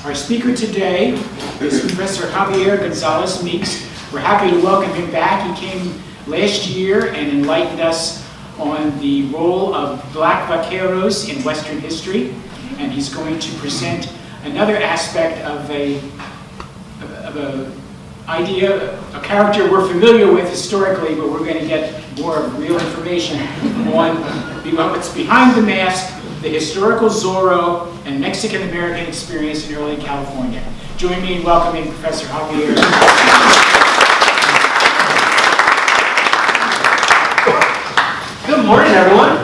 Our speaker today is Professor Javier Gonzalez-Meeks. We're happy to welcome him back. He came last year and enlightened us on the role of black vaqueros in Western history, and he's going to present another aspect of a idea, a character we're familiar with historically, but we're going to get more real information on what's behind the mask, the historical Zorro and Mexican-American experience in early California. Join me in welcoming Professor Javier. Good morning, everyone.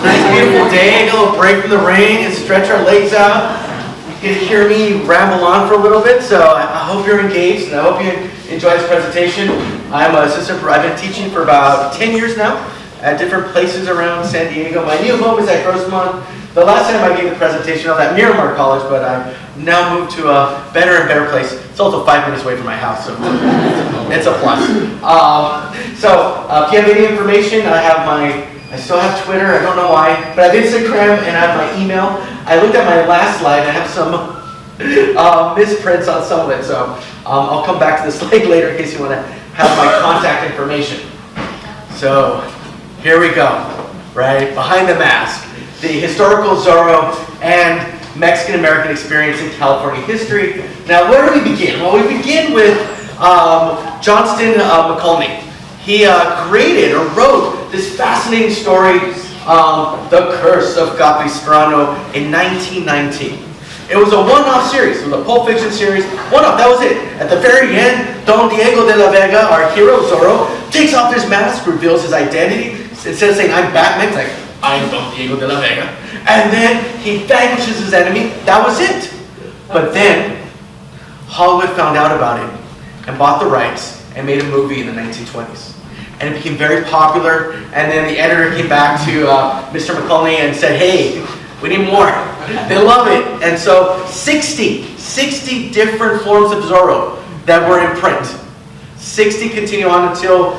Nice, beautiful day. A little break from the rain and stretch our legs out. You can hear me ramble on for a little bit, so I hope you're engaged and I hope you enjoy this presentation. I'm an assistant. I've been teaching for about 10 years now at different places around San Diego. My new home is at Grossmont. The last time I gave the presentation, I was at Miramar College, but I've now moved to a better and better place. It's also 5 minutes away from my house, so it's a plus. If you have any information, I still have Twitter, I don't know why, but I have Instagram and I have my email. I looked at my last slide, I have some misprints on some of it, so I'll come back to this later in case you want to have my contact information. So, here we go, right? Behind the mask, the historical Zorro and Mexican-American experience in California history. Now, where do we begin? Well, we begin with Johnston McCulney. He created or wrote this fascinating story, The Curse of Capistrano, in 1919. It was a one-off series. It was a Pulp Fiction series. One-off, that was it. At the very end, Don Diego de la Vega, our hero Zorro, takes off his mask, reveals his identity. Instead of saying, I'm Batman, it's like, I'm Don Diego de la Vega. And then he vanquishes his enemy. That was it. But then, Hollywood found out about it and bought the rights and made a movie in the 1920s. And it became very popular, and then the editor came back to Mr. McCulney and said, hey, we need more. They love it. And so 60 different forms of Zorro that were in print. 60 continue on until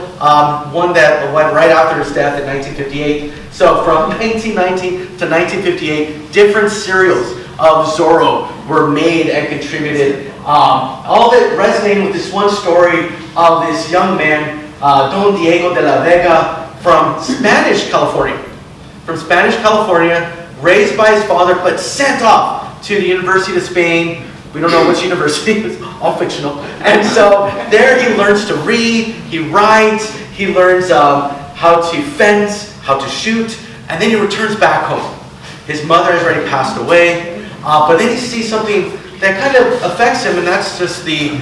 one that went right after his death in 1958. So from 1919 to 1958, different serials of Zorro were made and contributed. All of it resonating with this one story of this young man, Don Diego de la Vega, from Spanish California. Raised by his father, but sent off to the University of Spain. We don't know which university, it's all fictional. And so there he learns to read, he writes, he learns how to fence, how to shoot, and then he returns back home. His mother has already passed away, but then he sees something that kind of affects him, and that's just the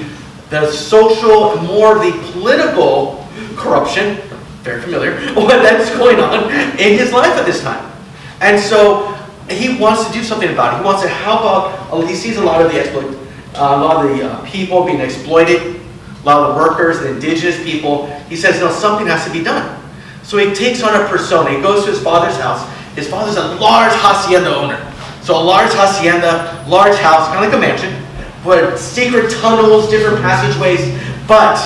social, more the political corruption, very familiar, what that's going on in his life at this time. And so he wants to do something about it. He wants to help out. He sees a lot of the people being exploited, a lot of the workers, the indigenous people. He says, no, something has to be done. So he takes on a persona. He goes to his father's house. His father's a large hacienda owner. So a large hacienda, large house, kind of like a mansion, with secret tunnels, different passageways, but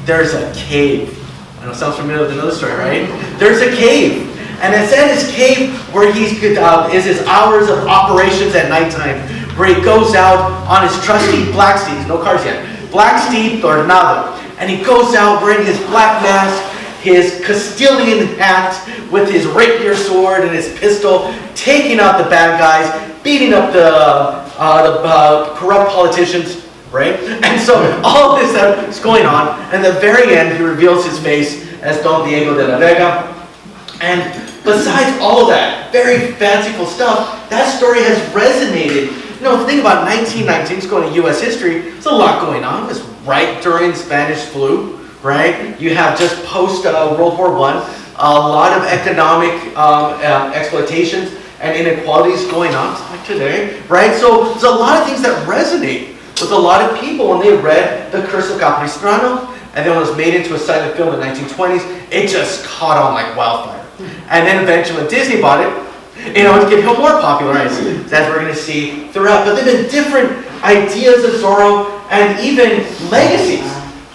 there's a cave. I know it sounds familiar with another story, right? There's a cave. And it's in his cave where is his hours of operations at nighttime, where he goes out on his trusty black steed, no cars yet, black steed Bernardo. And he goes out wearing his black mask, his Castilian hat with his rapier sword and his pistol, taking out the bad guys, beating up the corrupt politicians, right? And so all this is going on, and at the very end, he reveals his face as Don Diego de la Vega. And besides all that very fanciful stuff, that story has resonated. You know, think about 1919, it's going to U.S. history, there's a lot going on. It was right during the Spanish flu, right? You have just post World War I, a lot of economic exploitations and inequalities going on like today, right? So there's a lot of things that resonate with a lot of people when they read The Curse of Capistrano, and then when it was made into a silent film in the 1920s, it just caught on like wildfire. And then eventually when Disney bought it, you know, to get more popularized, as we're going to see throughout. But there have been different ideas of Zorro and even legacies.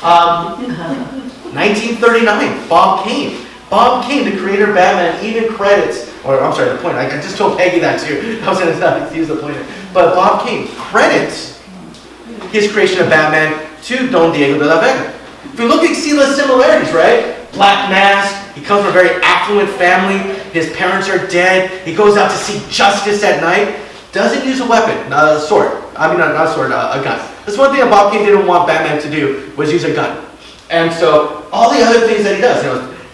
1939, Bob Kane, the creator of Batman, even credits or I'm sorry, the pointer. I just told Peggy that too. I was going to use the pointer. But Bob Kane credits his creation of Batman to Don Diego de la Vega. If you look at see the similarities, right? Black mask, he comes from a very affluent family, his parents are dead, he goes out to seek justice at night, doesn't use a weapon, a sword. I mean, not a sword, a gun. That's one thing that Bob Kane didn't want Batman to do, was use a gun. And so, all the other things that he does,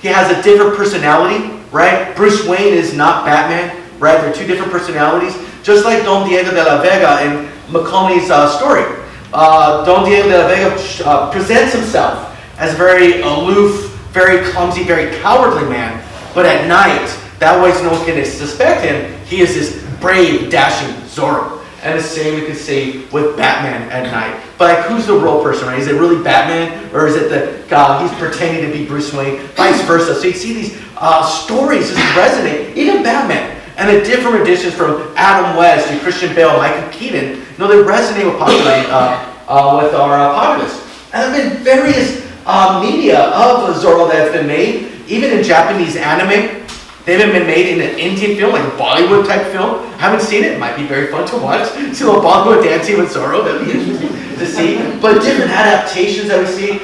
he has a different personality, right? Bruce Wayne is not Batman, right? They're two different personalities, just like Don Diego de la Vega in Macaulay's story. Don Diego de la Vega presents himself as a very aloof, very clumsy, very cowardly man. But at night, that way no one can suspect him. He is this brave, dashing Zorro. And the same we could say with Batman at night. But like, who's the real person, right? Is it really Batman? Or is it he's pretending to be Bruce Wayne? Vice versa. So you see these stories just resonate. Even Batman. And the different renditions from Adam West to Christian Bale, Michael Keaton, they resonate with with our populace. And there have been various media of Zorro that has been made, even in Japanese anime. They've been made in an Indian film, like a Bollywood type film. I haven't seen it. It might be very fun to watch. See a little Bollywood dancing with Zorro. That'd be interesting to see. But different adaptations that we see.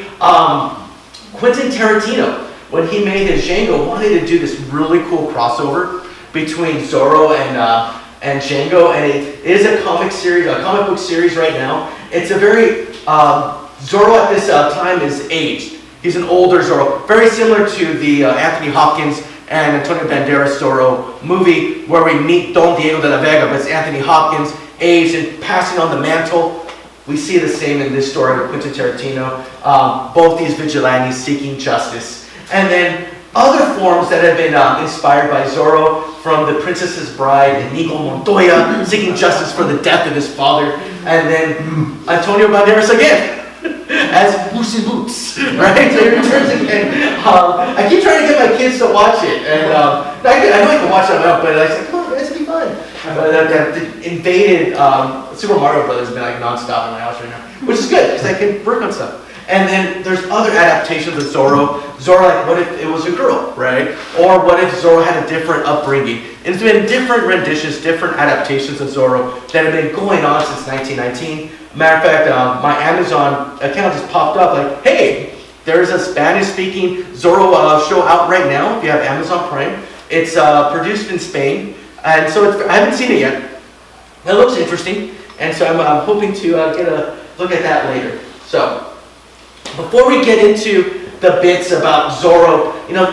Quentin Tarantino, when he made his Django, wanted to do this really cool crossover between Zorro and Django, and it is a comic book series right now. It's a very Zorro at this time is aged. He's an older Zorro, very similar to the Anthony Hopkins and Antonio Banderas Zorro movie, where we meet Don Diego de la Vega, but it's Anthony Hopkins aged and passing on the mantle. We see the same in this story with Quentin Tarantino. Both these vigilantes seeking justice, and then other forms that have been inspired by Zorro, from The Princess's Bride, Inigo Montoya seeking justice for the death of his father, and then Antonio Banderas again as Puss in Boots, right? So he returns again. I keep trying to get my kids to watch it, and I know I can watch it on my own, but I said, come on, guys, it'll be fun. But the invaded Super Mario Brothers has been like nonstop in my house right now, which is good because I can work on stuff. And then there's other adaptations of Zorro. Zorro, like, what if it was a girl, right? Or what if Zorro had a different upbringing? And it's been different renditions, different adaptations of Zorro that have been going on since 1919. Matter of fact, my Amazon account just popped up like, hey, there's a Spanish-speaking Zorro show out right now, if you have Amazon Prime. It's produced in Spain, and so I haven't seen it yet. It looks interesting, and so I'm hoping to get a look at that later. So, before we get into the bits about Zorro,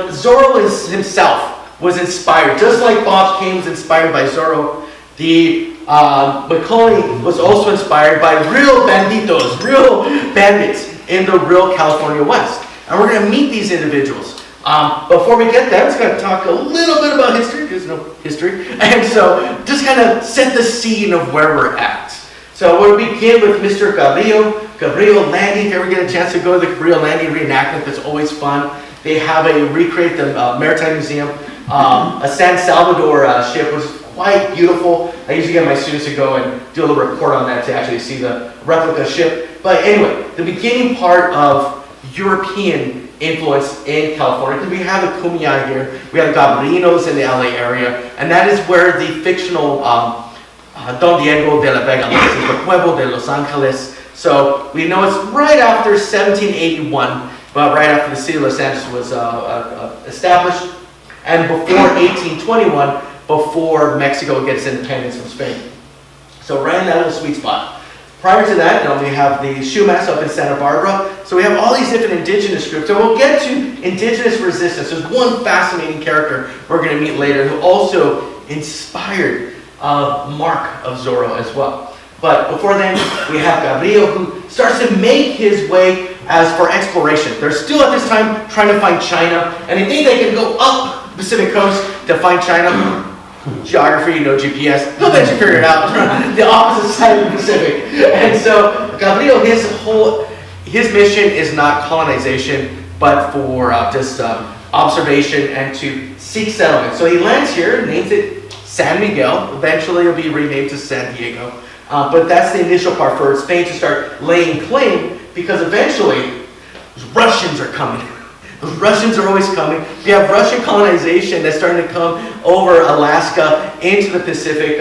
Zorro himself was inspired, just like Bob Kane was inspired by Zorro. The Macaulay was also inspired by real banditos, real bandits in the real California West. And we're going to meet these individuals. Before we get there, I'm just going to talk a little bit about history, because history. And so just kind of set the scene of where we're at. So we'll begin with Mr. Cabrillo Landing. If you ever get a chance to go to the Cabrillo Landing reenactment, that's always fun. They have recreate the Maritime Museum, a San Salvador ship, which is quite beautiful. I usually get my students to go and do a little report on that to actually see the replica ship. But anyway, the beginning part of European influence in California, because we have the Cumbia here, we have Gabrinos in the LA area, and that is where the fictional Don Diego de la Vega lives, the Pueblo de Los Angeles. So we know it's right after 1781, but right after the city of Los Angeles was established, and before 1821, before Mexico gets independence from Spain. So right in that little sweet spot. Prior to that, we have the Shumas up in Santa Barbara. So we have all these different indigenous groups. So we'll get to indigenous resistance. There's one fascinating character we're going to meet later who also inspired Mark of Zorro as well. But before then, we have Gabriel, who starts to make his way as for exploration. They're still at this time trying to find China, and they think they can go up the Pacific coast to find China. Geography, no GPS, they'll eventually figure it out. The opposite side of the Pacific. And so Gabriel, his mission is not colonization, but for just observation and to seek settlement. So he lands here, names it San Miguel. Eventually it'll be renamed to San Diego. But that's the initial part for Spain to start laying claim, because eventually Russians are coming. The Russians are always coming. You have Russian colonization that's starting to come over Alaska into the Pacific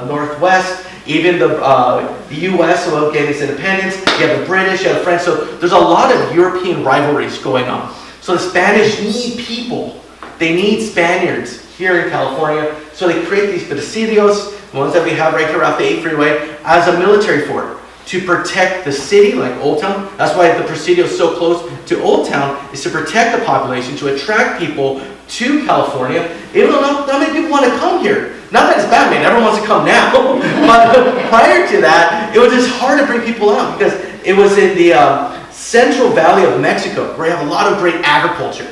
Northwest. Even the U.S. will gain its independence. You have the British, you have the French. So there's a lot of European rivalries going on. So the Spanish need people. They need Spaniards here in California. So they create these presidios, the ones that we have right here off the 8 freeway, as a military fort to protect the city, like Old Town. That's why the presidio is so close to Old Town, is to protect the population, to attract people to California. Even though not many people want to come here. Not that it's bad, man, everyone wants to come now. But prior to that, it was just hard to bring people out because it was in the Central Valley of Mexico, where you have a lot of great agriculture.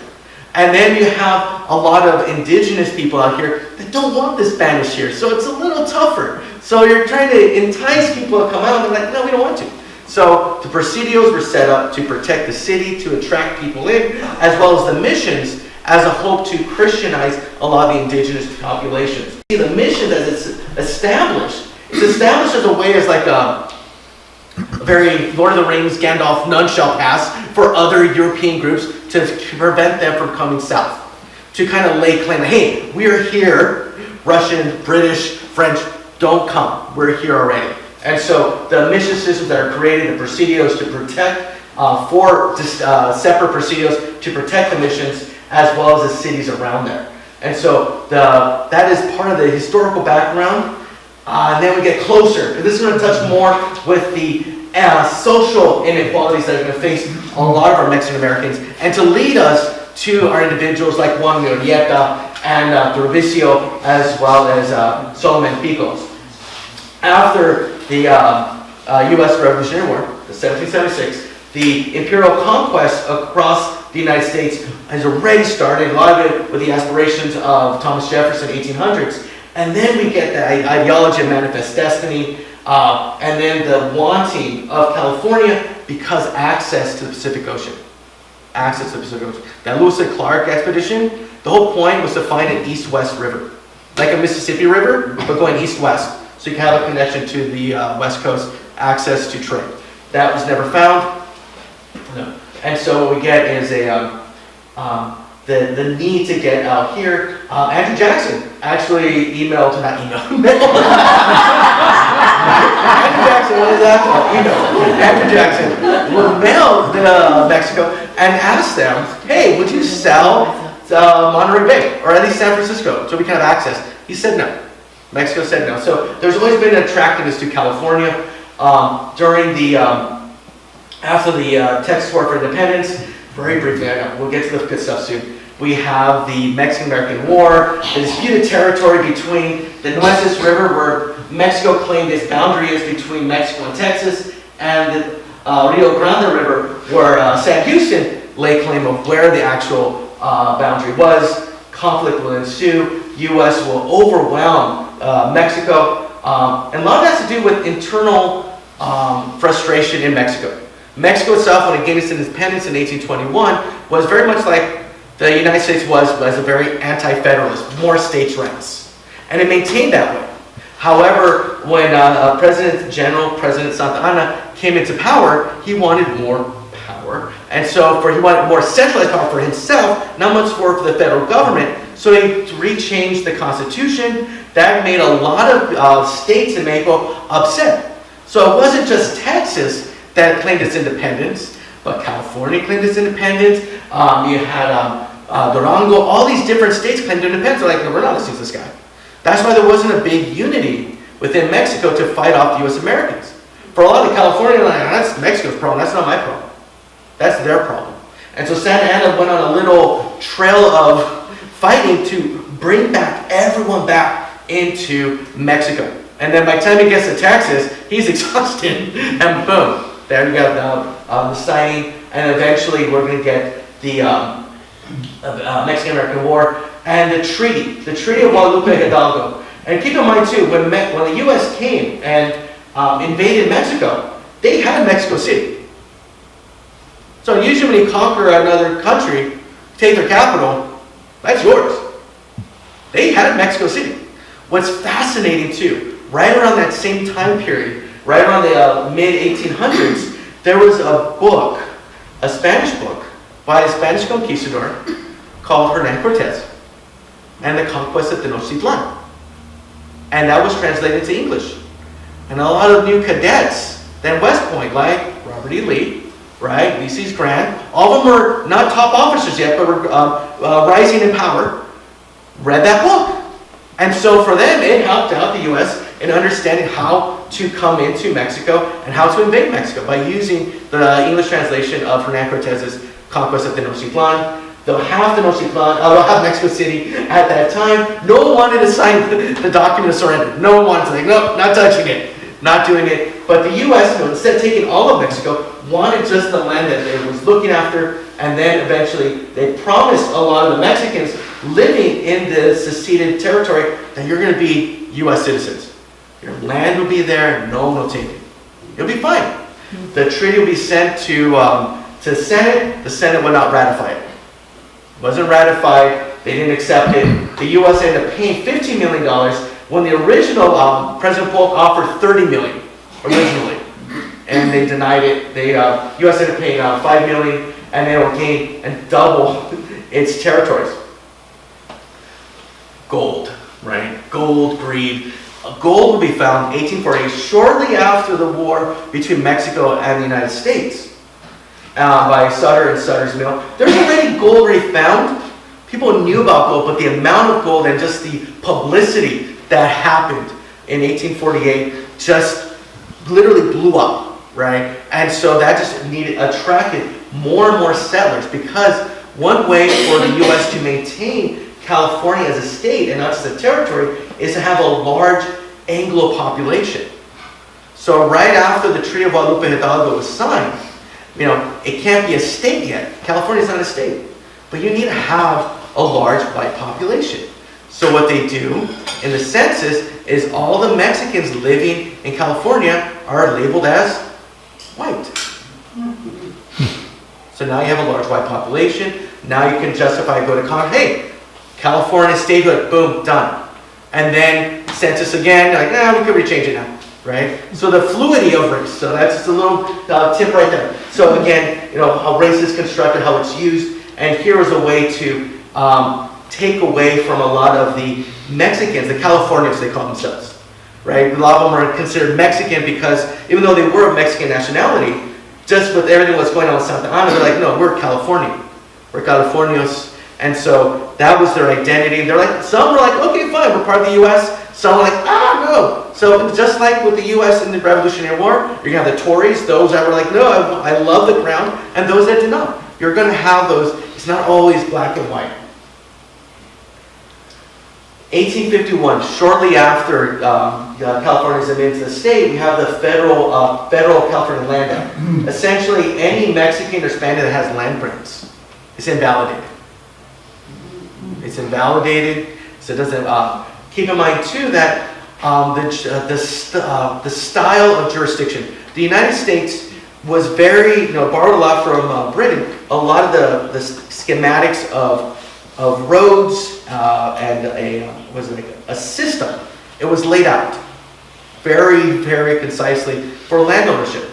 And then you have a lot of indigenous people out here that don't want the Spanish here, so it's a little tougher. So you're trying to entice people to come out, and they're like, no, we don't want to. So the presidios were set up to protect the city, to attract people in, as well as the missions, as a hope to Christianize a lot of the indigenous populations. See, the missions as it's established as a way, as like a very Lord of the Rings, Gandalf, none shall pass for other European groups to prevent them from coming south. To kind of lay claim, hey, we're here, Russian, British, French, don't come, we're here already. And so the mission systems that are created, the presidios to protect, separate presidios to protect the missions, as well as the cities around there. And so that is part of the historical background. And then we get closer. This is going to touch more with the social inequalities that are going to face a lot of our Mexican Americans, and to lead us to our individuals like Juan Murrieta and Turbicio, as well as Solomon Picos. After the U.S. Revolutionary War, the 1776, the imperial conquest across the United States has already started, a lot of it with the aspirations of Thomas Jefferson, 1800s. And then we get the ideology of manifest destiny, and then the wanting of California because access to the Pacific Ocean. Access to the Pacific Ocean. That Lewis and Clark expedition, the whole point was to find an east-west river. Like a Mississippi River, but going east-west. So you can have a connection to the West Coast, access to trade. That was never found. No. And so what we get is the need to get out here. Andrew Jackson actually emailed, not email, Andrew Jackson, what is that? Email. Andrew Jackson will mail to Mexico and ask them, hey, would you sell Monterey Bay, or at least San Francisco, so we can have access? He said no. Mexico said no. So there's always been an attractiveness to California. During the, after the Texas War for Independence, very briefly, I know, we'll get to the good stuff soon. We have the Mexican-American War, the disputed territory between the Nueces River, where Mexico claimed its boundary is between Mexico and Texas, and the Rio Grande River, where Sam Houston lay claim of where the actual boundary was. Conflict will ensue. U.S. will overwhelm Mexico, and a lot of that has to do with internal frustration in Mexico. Mexico itself, when it gained its independence in 1821, was very much like the United States was a very anti-federalist, more states' rights. And it maintained that way. However, when President Santa Anna came into power, he wanted more power. And so he wanted more centralized power for himself, not much for the federal government. So he re-changed the Constitution. That made a lot of states in Mexico upset. So it wasn't just Texas that claimed its independence, but California claimed its independence. You had Durango, all these different states claimed independence. They're like, no, we're not listening to this guy. That's why there wasn't a big unity within Mexico to fight off the U.S. Americans. For a lot of California, like, that's Mexico's problem, that's not my problem. That's their problem. And so Santa Anna went on a little trail of fighting to bring back everyone back into Mexico. And then by the time he gets to Texas, he's exhausted, and boom. There you got the sighting, and eventually we're going to get the Mexican-American War and the Treaty of Guadalupe Hidalgo. And keep in mind too, when the U.S. came and invaded Mexico, they had Mexico City. So usually when you conquer another country, take their capital, that's yours. They had Mexico City. What's fascinating too, right around that same time period, right around the mid-1800s, there was a book, a Spanish book, by a Spanish conquistador called Hernan Cortez, and the conquest of Tenochtitlan. And that was translated into English. And a lot of new cadets, then West Point, like Robert E. Lee, right, Ulysses Grant, all of them were not top officers yet, but were rising in power, read that book. And so for them, it helped out the U.S. in understanding how to come into Mexico and how to invade Mexico by using the English translation of Hernan Cortez's conquest of Tenochtitlan. They'll have Tenochtitlan, they'll have Mexico City at that time. No one wanted to sign the document of surrender. No one wanted to, like, no, not touching it, not doing it. But the U.S., instead of taking all of Mexico, wanted just the land that it was looking after, and then eventually they promised a lot of the Mexicans living in the seceded territory that you're going to be U.S. citizens. Your land will be there, and no one will take it. You'll be fine. The treaty will be sent to the Senate. The Senate will not ratify it. It wasn't ratified. They didn't accept it. The U.S. ended up paying $15 million when the original President Polk offered $30 million originally, and they denied it. The U.S. ended up paying $5 million, and they will gain and double its territories. Gold, right? Gold, greed. Gold will be found in 1848, shortly after the war between Mexico and the United States, by Sutter and Sutter's Mill. There's already gold already found. People knew about gold, but the amount of gold and just the publicity that happened in 1848 just literally blew up, right? And so that just attracted more and more settlers, because one way for the U.S. to maintain California as a state and not just a territory is to have a large Anglo population. So right after the Treaty of Guadalupe Hidalgo was signed, it can't be a state yet. California's not a state. But you need to have a large white population. So what they do in the census is all the Mexicans living in California are labeled as white. So now you have a large white population. Now you can justify, go to Congress, hey, California statehood, boom, done. And then census again, like, nah, we could rechange it now, right? So the fluidity of race, so that's just a little tip right there. So again, how race is constructed, how it's used, and here is a way to take away from a lot of the Mexicans, the Californians they call themselves, right? A lot of them are considered Mexican because even though they were of Mexican nationality, just with everything that's going on with Santa Ana, they're like, no, we're Californian. We're Californios. And so that was their identity. They're like, some were like, okay, fine, we're part of the U.S. Some were like, no. So just like with the U.S. in the Revolutionary War, you're going to have the Tories, those that were like, no, I love the crown, and those that did not. You're going to have those. It's not always black and white. 1851, shortly after California's admitted to the state, we have the federal California Land Act. Essentially, any Mexican or Spaniard that has land grants is invalidated. It's invalidated, so it doesn't. Keep in mind too that the style of jurisdiction. The United States was very, borrowed a lot from Britain. A lot of the schematics of roads and a system. It was laid out very, very concisely for land ownership.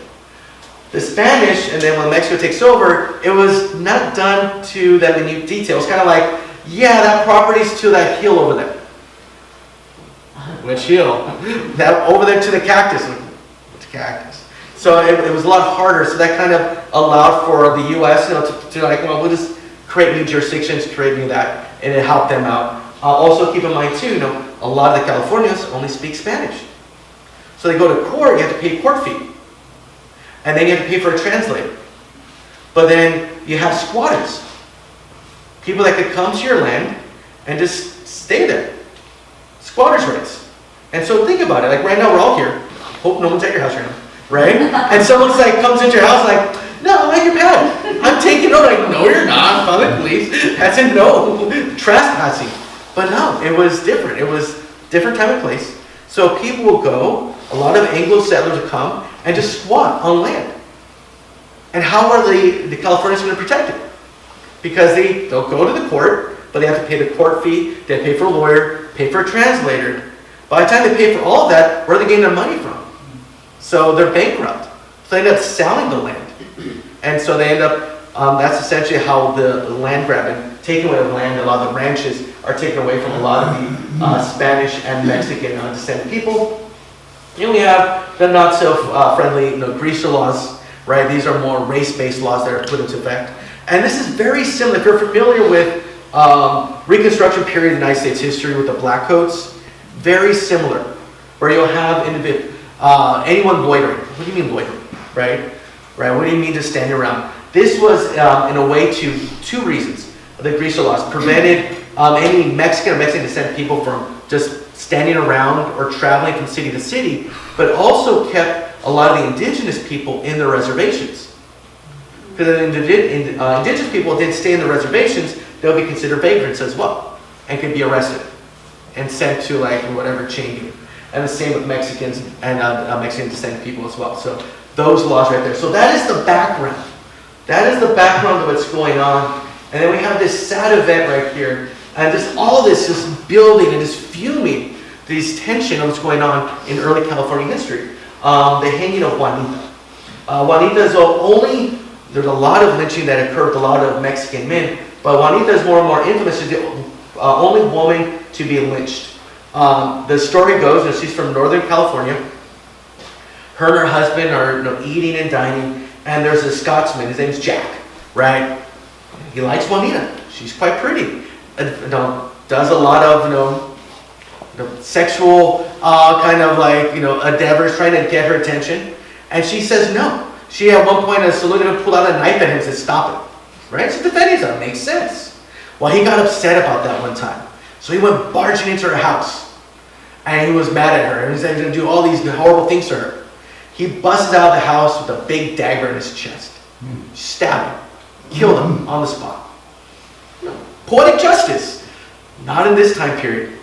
The Spanish, and then when Mexico takes over, it was not done to that minute detail. It's kind of like, yeah, that property's to that hill over there. Which hill? That over there to the cactus. What's cactus? So it was a lot harder. So that kind of allowed for the U.S. To like, well, we'll just create new jurisdictions, create new that, and it helped them out. Also keep in mind too, a lot of the Californians only speak Spanish. So they go to court, you have to pay a court fee. And then you have to pay for a translator. But then you have squatters. People that could come to your land and just stay there. Squatters' rights. And so think about it. Like right now we're all here. Hope no one's at your house right now. Right? And someone's like comes into your house like, no, I'm at your pad. I'm taking over. Like, no, you're not. Call the police. That's a no. Trespassing. But no, it was different. It was different time and place. So people will go, a lot of Anglo settlers will come and just squat on land. And how are the Californians going to protect it? Because they'll go to the court, but they have to pay the court fee, they have to pay for a lawyer, pay for a translator. By the time they pay for all of that, where are they getting their money from? So they're bankrupt. So they end up selling the land. And so they end up that's essentially how the land grab and taking away of land, a lot of the ranches are taken away from a lot of the Spanish and Mexican descended people. And we have the not so friendly greaser laws, right? These are more race-based laws that are put into effect. And this is very similar, if you're familiar with Reconstruction period in the United States history with the black coats, very similar, where you'll have anyone loitering. What do you mean loitering, right? Right, what do you mean just standing around? This was in a way to two reasons. The greaser laws prevented any Mexican or Mexican descent people from just standing around or traveling from city to city, but also kept a lot of the indigenous people in their reservations. Because the indigenous people didn't stay in the reservations, they'll be considered vagrants as well, and could be arrested and sent to like whatever chain. And the same with Mexicans and Mexican descended people as well. So those laws right there. So that is the background. That is the background of what's going on. And then we have this sad event right here. And just all this just building and just fuming this tension of what's going on in early California history. The hanging of Juanita. Juanita is there's a lot of lynching that occurred with a lot of Mexican men, but Juanita is more and more infamous as the only woman to be lynched. The story goes that she's from Northern California. Her and her husband are eating and dining, and there's a Scotsman, his name's Jack, right? He likes Juanita. She's quite pretty. Does a lot of sexual kind of like endeavors, trying to get her attention, and she says no. She at one point is saluted and pulled out a knife at him and said, "Stop it!" Right? So defending himself makes sense. Well, he got upset about that one time, so he went barging into her house, and he was mad at her, and he said he's going to do all these horrible things to her. He busts out of the house with a big dagger in his chest, stabbed him, killed him on the spot. Poetic justice. Not in this time period.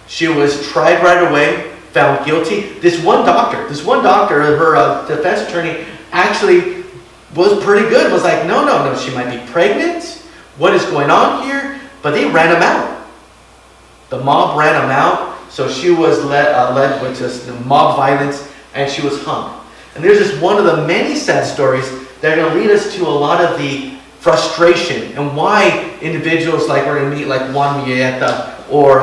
She was tried right away, found guilty. This one doctor, her defense attorney, actually was pretty good. Was like, no, she might be pregnant. What is going on here? But they ran him out. The mob ran him out, so she was led with just mob violence, and she was hung. And there's just one of the many sad stories that are going to lead us to a lot of the frustration and why individuals like we're going to meet like Juan Villeta or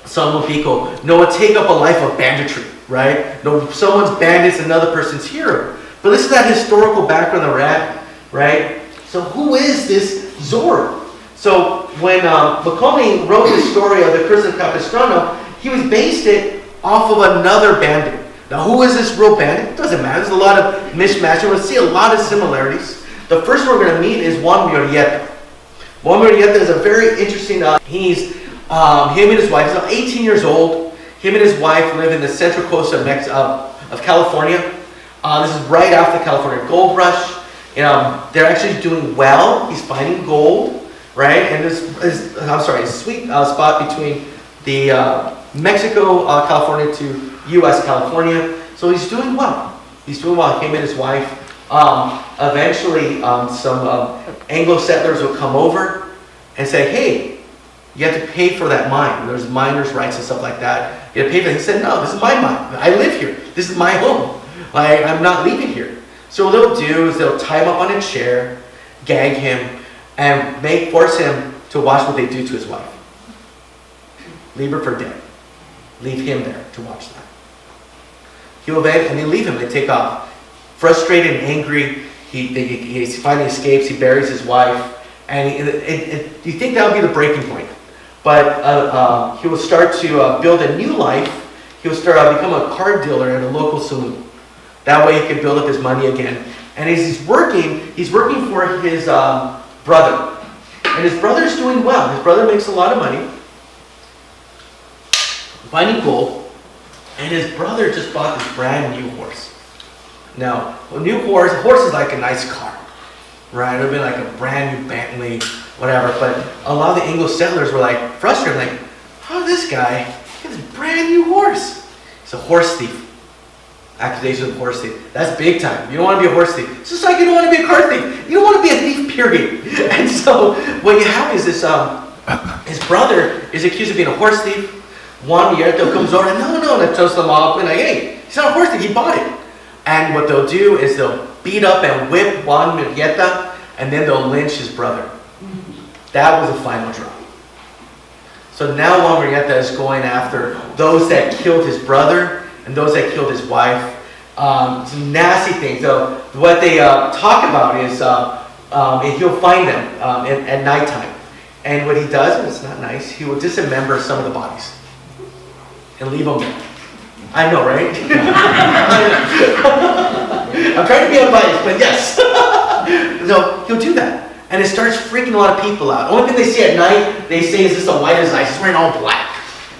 Samuel Pico take up a life of banditry, right? Someone's bandit's another person's hero. But listen to that historical background that we're at, right? So who is this Zorro? So when McConaughey wrote the story of the Curse of Capistrano, he was based it off of another bandit. Now who is this real bandit? It doesn't matter. There's a lot of mishmash. We'll see a lot of similarities. The first one we're going to meet is Juan Murieta. Juan Murieta is a very interesting, he's, him and his wife, he's about 18 years old. Him and his wife live in the central coast of California. This is right after the California gold rush. They're actually doing well. He's finding gold, right? And this is, a sweet spot between the Mexico, California to U.S. California. So he's doing well. He's doing well. Him and his wife. Eventually, some Anglo settlers will come over and say, "Hey, you have to pay for that mine. There's miners' rights and stuff like that. You have to pay for it." He said, "No, this is my mine. I live here. This is my home. I'm not leaving here." So what they'll do is they'll tie him up on a chair, gag him, and force him to watch what they do to his wife. Leave her for dead. Leave him there to watch that. And they leave him. They take off. Frustrated and angry, he finally escapes. He buries his wife, and you think that would be the breaking point. But he will start to build a new life. He will start become a card dealer at a local saloon. That way he can build up his money again. And as he's working for his brother. And his brother's doing well. His brother makes a lot of money, finding gold. And his brother just bought this brand new horse. Now, a new horse is like a nice car, right? It would be like a brand new Bentley, whatever. But a lot of the English settlers were like frustrated, like, how did this guy get this brand new horse? He's a horse thief. Accusation of horse thief. That's big time. You don't want to be a horse thief. It's just like you don't want to be a car thief. You don't want to be a thief, period. And so what you have is this, his brother is accused of being a horse thief. Juan Murieta comes over and and tells them all, and like, hey, he's not a horse thief, he bought it. And what they'll do is they'll beat up and whip Juan Murieta and then they'll lynch his brother. That was the final draw. So now Juan Murrieta is going after those that killed his brother and those that killed his wife. Some nasty things. So what they talk about is and he'll find them at nighttime. And what he does, and it's not nice, he will dismember some of the bodies and leave them there. I know, right? I'm trying to be unbiased, but yes. So he'll do that. And it starts freaking a lot of people out. Only thing they see at night, they say, is this the white as ice? He's wearing all black.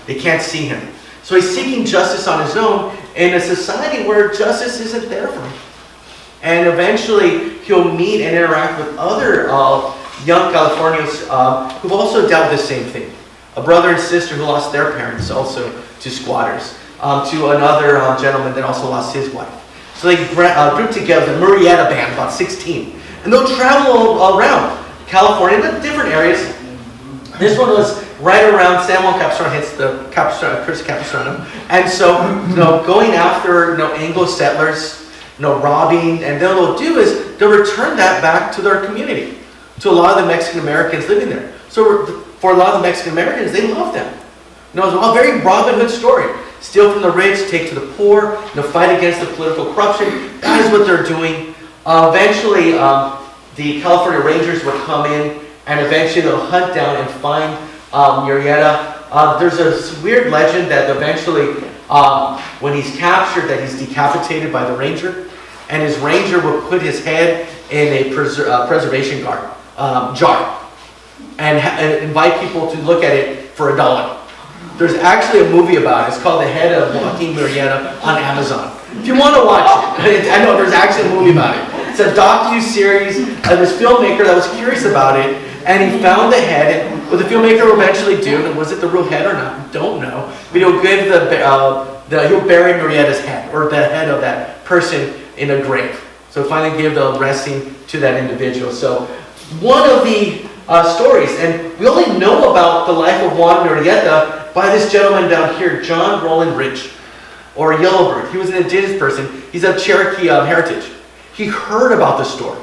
They can't see him. So he's seeking justice on his own in a society where justice isn't there for him. And eventually, he'll meet and interact with other young Californians who've also dealt with the same thing. A brother and sister who lost their parents also to squatters. To another gentleman that also lost his wife. So they group together, the Murrieta Band, about 16. And they'll travel all around California, in different areas. This one was right around San Juan Capistrano, hence the Chris Capistrano. And so, going after, Anglo settlers, robbing, and then what they'll do is they'll return that back to their community, to a lot of the Mexican Americans living there. So for a lot of the Mexican Americans, they love them. It's a very Robin Hood story. Steal from the rich, take to the poor, fight against the political corruption. That is what they're doing. Eventually, the California Rangers will come in, and eventually they'll hunt down and find Murrieta. There's a weird legend that eventually, when he's captured, that he's decapitated by the ranger, and his ranger will put his head in a preservation jar, and invite people to look at it for $1. There's actually a movie about it. It's called The Head of Joaquin Murrieta on Amazon. If you want to watch it, I know there's actually a movie about it. It's a docu-series of this filmmaker that was curious about it, and he found the head. And what the filmmaker will eventually do, and was it the real head or not? Don't know. But he'll give he'll bury Murrieta's head, or the head of that person in a grave. So finally give the resting to that individual. So one of the stories, and we only know about the life of Juan Murrieta by this gentleman down here, John Roland Rich, or Yellowbird. He was an indigenous person. He's of Cherokee heritage. He heard about the story.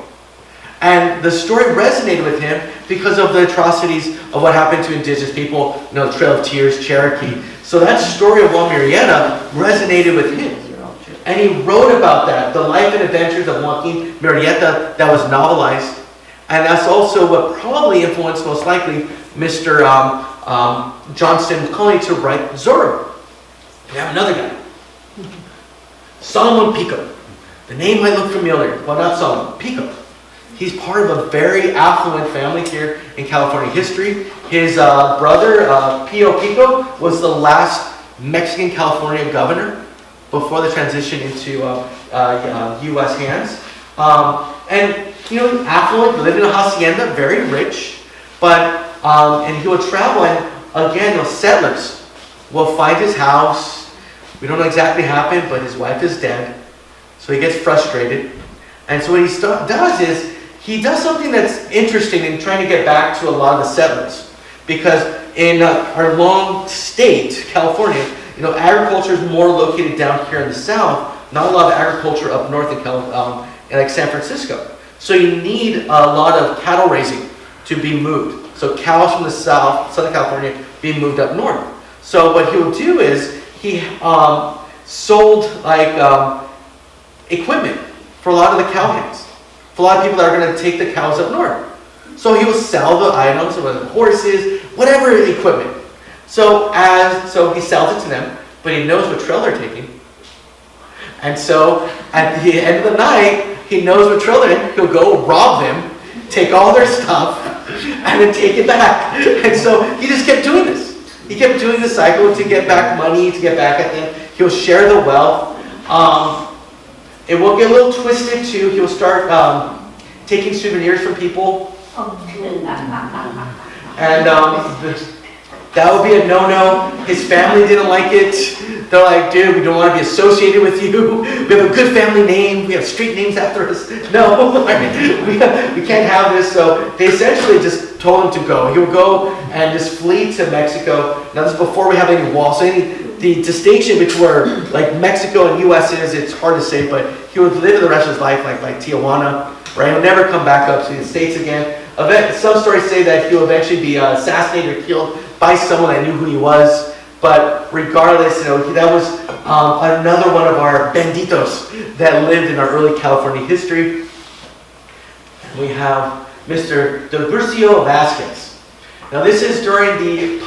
And the story resonated with him because of the atrocities of what happened to indigenous people, the Trail of Tears, Cherokee. So that story of Juan Murrieta resonated with him. And he wrote about that, the life and adventures of Joaquin Murrieta, that was novelized. And that's also what probably influenced, most likely, Mr. Johnston McCulley to write Zorro. We have another guy, Solomon Pico. The name might look familiar, but not Solomon. Pico. He's part of a very affluent family here in California history. His brother, Pio Pico, was the last Mexican California governor before the transition into U.S. hands. And affluent, lived in a hacienda, very rich, but and he would travel, and again, those settlers will find his house. We don't know exactly what happened, but his wife is dead, so he gets frustrated. And so what he does is he does something that's interesting in trying to get back to a lot of the settlers, because in our long state, California, agriculture is more located down here in the south. Not a lot of agriculture up north in like San Francisco. So you need a lot of cattle raising to be moved. So cows from the Southern California being moved up north. So what he will do is he sold equipment for a lot of the cow hands, for a lot of people that are going to take the cows up north. So he will sell the items, whether horses, whatever equipment. So he sells it to them, but he knows what trail they're taking. And so at the end of the night, he knows what trail they're in. He'll go rob them, take all their stuff, and then take it back. And so he just kept doing this. He kept doing the cycle to get back money, to get back at them. He'll share the wealth. It will get a little twisted too. He'll start taking souvenirs from people. And that would be a no-no. His family didn't like it. They're like, dude, we don't want to be associated with you. We have a good family name. We have street names after us. No, we can't have this. So they essentially just told him to go. He would go and just flee to Mexico. Now this is before we have any walls. So the distinction between where like Mexico and U.S. is, it's hard to say, but he would live the rest of his life like Tijuana. right? He'll never come back up to the States again. Some stories say that he'll eventually be assassinated or killed by someone that knew who he was. But regardless, that was another one of our banditos that lived in our early California history. We have Mr. Tiburcio Vasquez. Now this is during the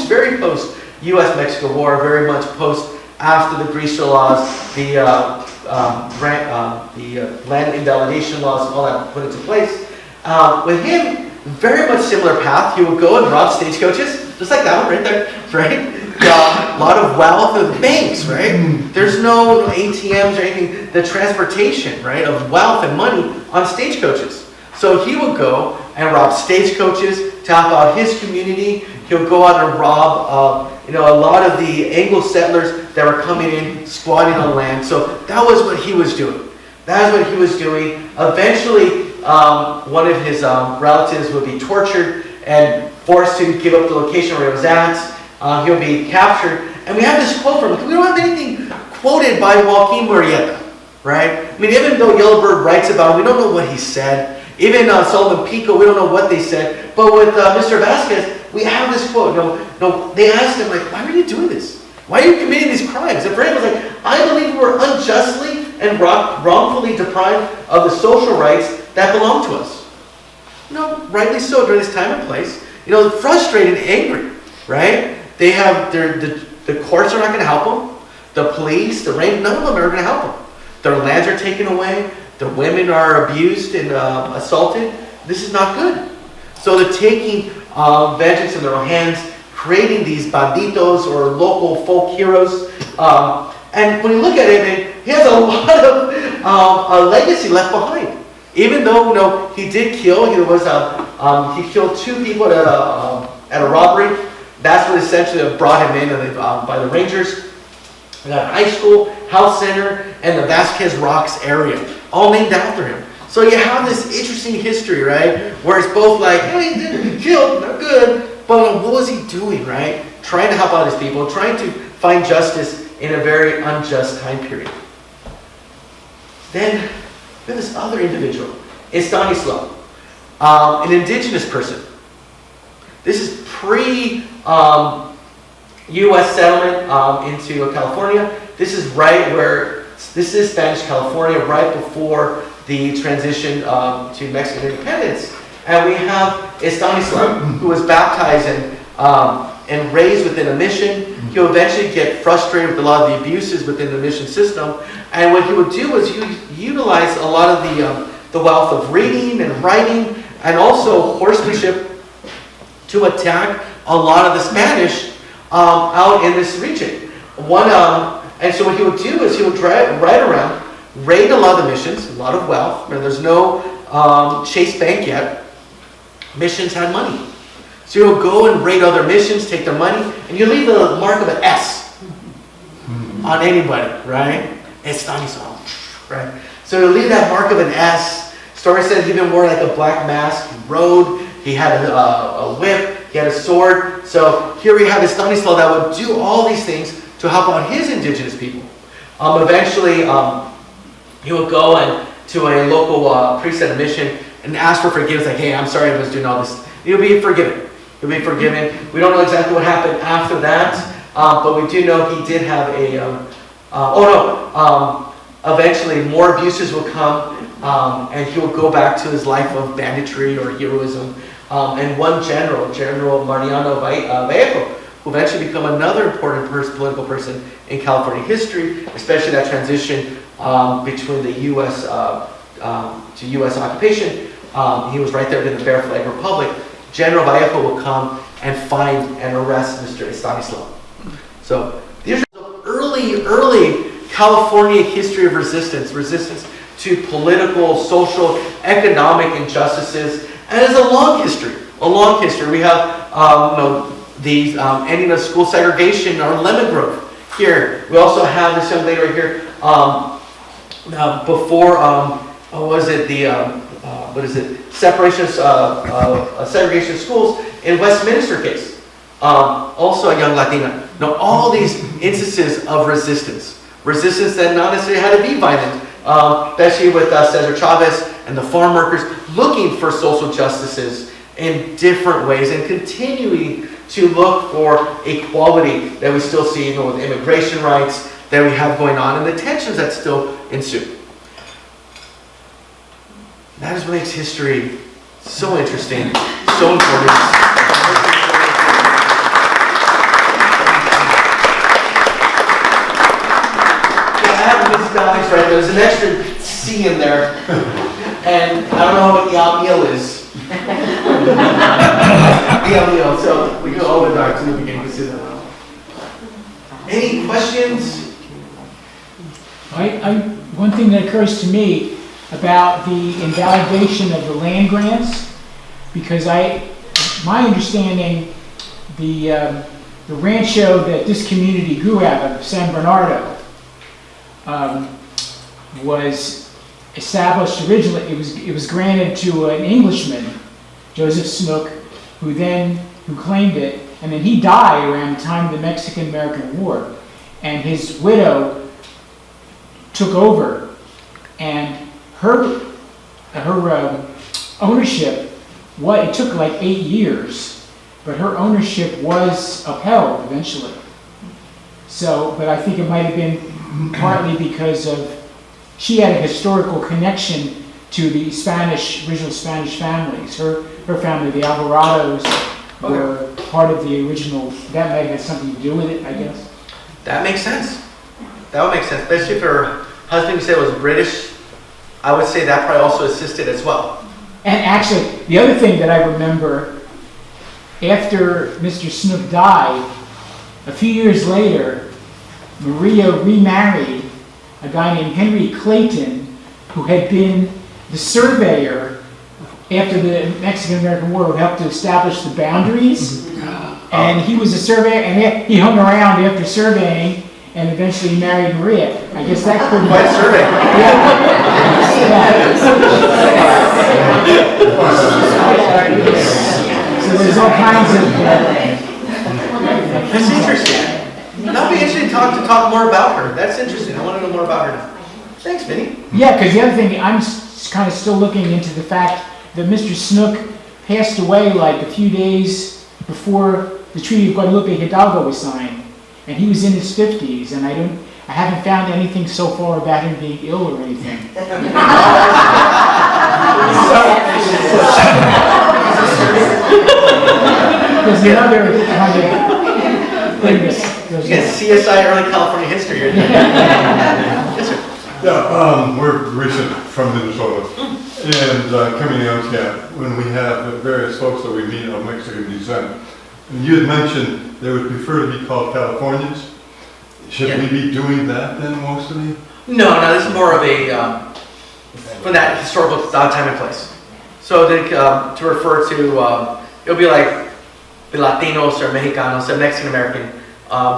very post U.S.-Mexico War, very much post after the Grisha laws, the land invalidation laws, all that put into place. With him, very much similar path. He would go and rob stagecoaches, just like that one right there, right? A lot of wealth of banks, right? There's no ATMs or anything. The transportation, right, of wealth and money on stagecoaches. So he would go and rob stagecoaches to help out his community. He'll go out and rob, a lot of the Anglo settlers that were coming in, squatting on land. So that was what he was doing. That is what he was doing. Eventually, one of his relatives would be tortured and forced to give up the location where he was at. He'll be captured. And we have this quote from him. We don't have anything quoted by Joaquin Murrieta, right? I mean, even though Yellowbird writes about it, we don't know what he said. Even Sullivan Pico, we don't know what they said. But with Mr. Vasquez, we have this quote. They asked him, like, why were you doing this? Why are you committing these crimes? And Brandon was like, I believe we were unjustly and wrongfully deprived of the social rights that belong to us. Rightly so during this time and place. Frustrated and angry, right? They have the courts are not going to help them. The police, the rain, none of them are going to help them. Their lands are taken away. The women are abused and assaulted. This is not good. So they're taking vengeance in their own hands, creating these banditos or local folk heroes. And when you look at it, he has a lot of a legacy left behind. Even though he did kill, he killed 2 people at a robbery. That's what essentially brought him in by the Rangers. We got a high school, health center, and the Vasquez Rocks area, all named after him. So you have this interesting history, right? Where it's both like, he didn't kill, not good, but what was he doing, right? Trying to help out his people, trying to find justice in a very unjust time period. Then we have this other individual, Estanislao, an indigenous person. This is pre-U.S. settlement into California. This is this is Spanish California, right before the transition to Mexican independence. And we have Estanislao, who was baptized and raised within a mission. He'll eventually get frustrated with a lot of the abuses within the mission system. And what he would do is utilize a lot of the wealth of reading and writing and also horsemanship to attack a lot of the Spanish out in this region. And so what he would do is he would ride around, raid a lot of the missions, a lot of wealth. There's no Chase Bank yet. Missions had money. So you'll go and raid other missions, take their money, and you leave the mark of an S on anybody, right? Estanislao, right? So you'll leave that mark of an S. Story says he even wore like a black mask. He rode. He had a whip. He had a sword. So here we have Estanislao that would do all these things to help out his indigenous people. Eventually, he would go to a local priest at a mission and ask for forgiveness. Like, hey, I'm sorry I was doing all this. He'll be forgiven. He'll be forgiven. We don't know exactly what happened after that, but we do know he did have eventually more abuses will come, and he will go back to his life of banditry or heroism. And one General Mariano Vallejo, who eventually become another important political person in California history, especially that transition between the U.S. To U.S. occupation. He was right there in the Bear Flag Republic. General Vallejo will come and find and arrest Mr. Estanislao. So these are the early California history of resistance to political, social, economic injustices, and it's a long history. We have the ending of school segregation or lemon growth here. We also have this young lady right here before segregation of schools in Westminster case. Also a young Latina. Now all these instances of resistance that not necessarily had to be violent, especially with Cesar Chavez and the farm workers looking for social justices in different ways and continuing to look for equality that we still see even with immigration rights that we have going on and the tensions that still ensue. That is what makes history so interesting, so important. Right, there's an extra C in there, and I don't know what Yamil is. Yamil, so we go over back to the beginning. Any questions? One thing that occurs to me about the invalidation of the land grants, because my understanding, the Rancho that this community grew out of, San Bernardo, was established originally. It was granted to an Englishman, Joseph Snook, who claimed it, and then he died around the time of the Mexican-American War, and his widow took over, and her ownership, it took like 8 years, but her ownership was upheld eventually. So, but I think it might have been partly because she had a historical connection to the original Spanish families. Her family, the Alvarados, were part of the original. That may have something to do with it, I guess. That makes sense. That would make sense, especially if her husband, you said, was British. I would say that probably also assisted as well. And actually, the other thing that I remember, after Mr. Snook died, a few years later, Maria remarried a guy named Henry Clayton, who had been the surveyor after the Mexican-American War, who helped to establish the boundaries. And he was a surveyor, and he hung around after surveying, and eventually married Maria. I guess that could be... Quite survey. So there's all kinds of... That's interesting. That'll be interesting to talk more about her. That's interesting. I want to know more about her now. Thanks, Vinny. Yeah, because the other thing, I'm kind of still looking into the fact that Mr. Snook passed away like a few days before the Treaty of Guadalupe Hidalgo was signed, and he was in his 50s, and I haven't found anything so far about him being ill or anything. There's another kind of thing. Yes, CSI early California history. Yes, sir. Yeah, we're recent from Minnesota, and coming out here, when we have various folks that we meet of Mexican descent, and you had mentioned they would prefer to be called Californians. Should we be doing that then, mostly? No, this is more of a, from that historical time and place. So to refer to, it'll be like the Latinos or Mexicanos, or Mexican American.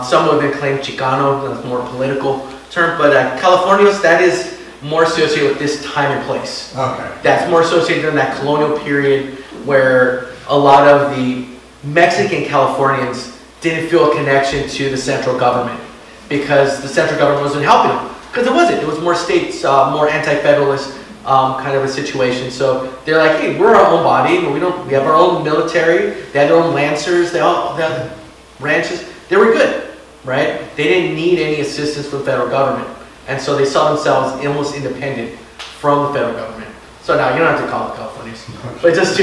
Some would have been claimed Chicano, that's a more political term, but Californios, that is more associated with this time and place. Okay. That's more associated during that colonial period where a lot of the Mexican Californians didn't feel a connection to the central government because the central government wasn't helping them. Because it wasn't. It was more states, more anti-federalist kind of a situation. So they're like, hey, we're our own body. We have our own military. They had their own lancers. They had ranches. They were good, right? They didn't need any assistance from the federal government. And so they saw themselves almost independent from the federal government. So now you don't have to call it Californians. But it's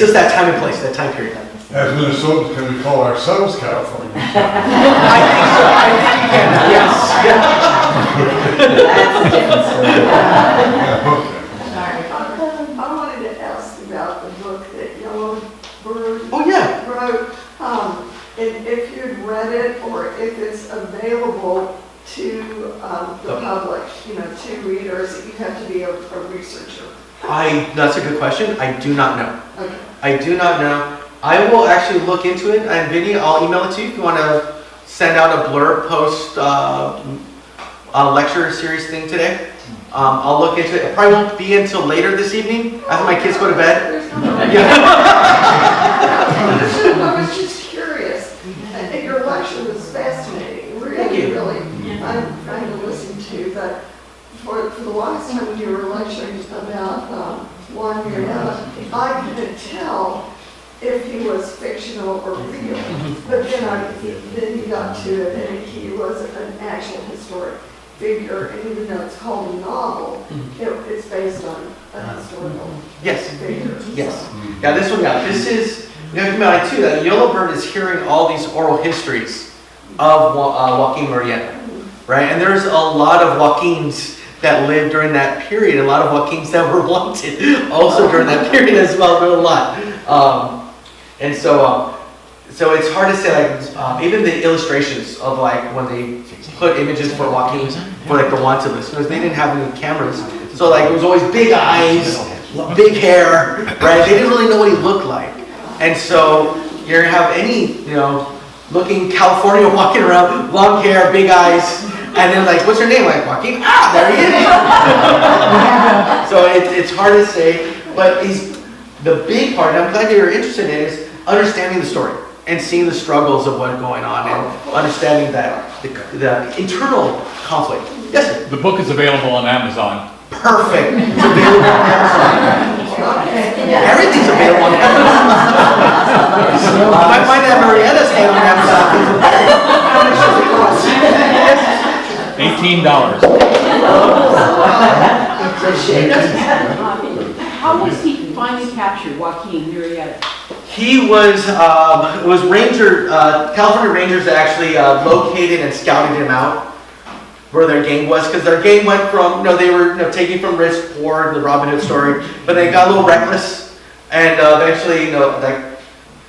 just that time and place, that time period. As Minnesotans, can we call ourselves Californians? I think so. I think you can. Yes. I wanted to ask about the book that Yellow Bird wrote. And if you'd read it or if it's available to the public, to readers, you have to be a researcher. That's a good question. I do not know. Okay. I do not know. I will actually look into it, and Vinny, I'll email it to you if you want to send out a blurb post lecture series thing today. I'll look into it. It probably won't be until later this evening after my kids go to bed. I was just curious. I think your lecture was fascinating. Really, really fun to listen to. But for the last time you were lecturing about Juan Murrieta, I couldn't tell if he was fictional or real. But then you got to it, and he was an actual historic figure, and even though it's called a novel, it's based on a historical figure. Yes. Yeah, this one, this is, we have to remember too, that Yellowbird is hearing all these oral histories of Joaquin Murrieta, right? And there's a lot of Joaquins that lived during that period, a lot of Joaquins that were wanted also during that period as well, there were a lot. And so it's hard to say, like, even the illustrations of, like, when they put images for Joaquin, for, like, the wanted list, because they didn't have any cameras. So, like, it was always big eyes, big hair, right? They didn't really know what he looked like. And so you're gonna have any, looking California walking around, long hair, big eyes, and then, like, what's your name? Like, Joaquin? Ah, there he is. So it's hard to say, but the big part, and I'm glad you're interested in, is understanding the story and seeing the struggles of what's going on and understanding that the internal conflict. Yes, sir. The book is available on Amazon. Perfect. It's available on Amazon. Everything's available on Amazon. You might find that Murrieta's hand on Amazon. How much does it cost? $18. How was he finally captured, Joaquin Murrieta? He was, it was California Rangers that actually located and scouted him out where their gang was, because their gang went from, they were taking from rich, poor, the Robin Hood story, but they got a little reckless, and eventually, like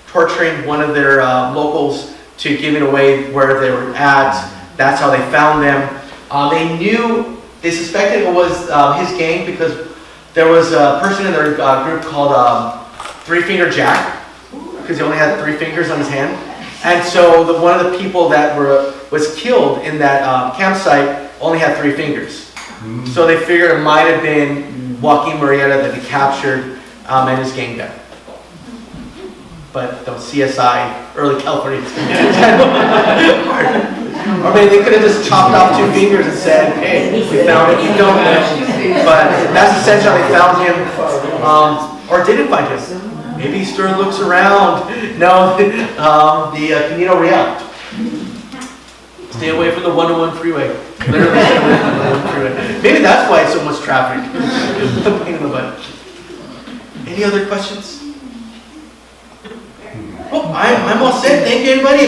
torturing one of their locals to giving away where they were at. That's how they found them. They suspected it was his gang because there was a person in their group called Three Finger Jack, because he only had 3 fingers on his hand. And so one of the people that was killed in that campsite only had 3 fingers. So they figured it might have been Joaquin Murrieta that they captured and his gang died. But the CSI, early California. Or maybe they could have just chopped off 2 fingers and said, hey, we found it, we don't know. But that's essentially how they found him, or didn't find him. Maybe Stern looks around. No, the Camino Real. Stay away from the 101 freeway. Literally stay away from the 101 freeway. Maybe that's why it's so much traffic. Pain in the butt. Any other questions? Oh, I'm all set. Thank you, everybody.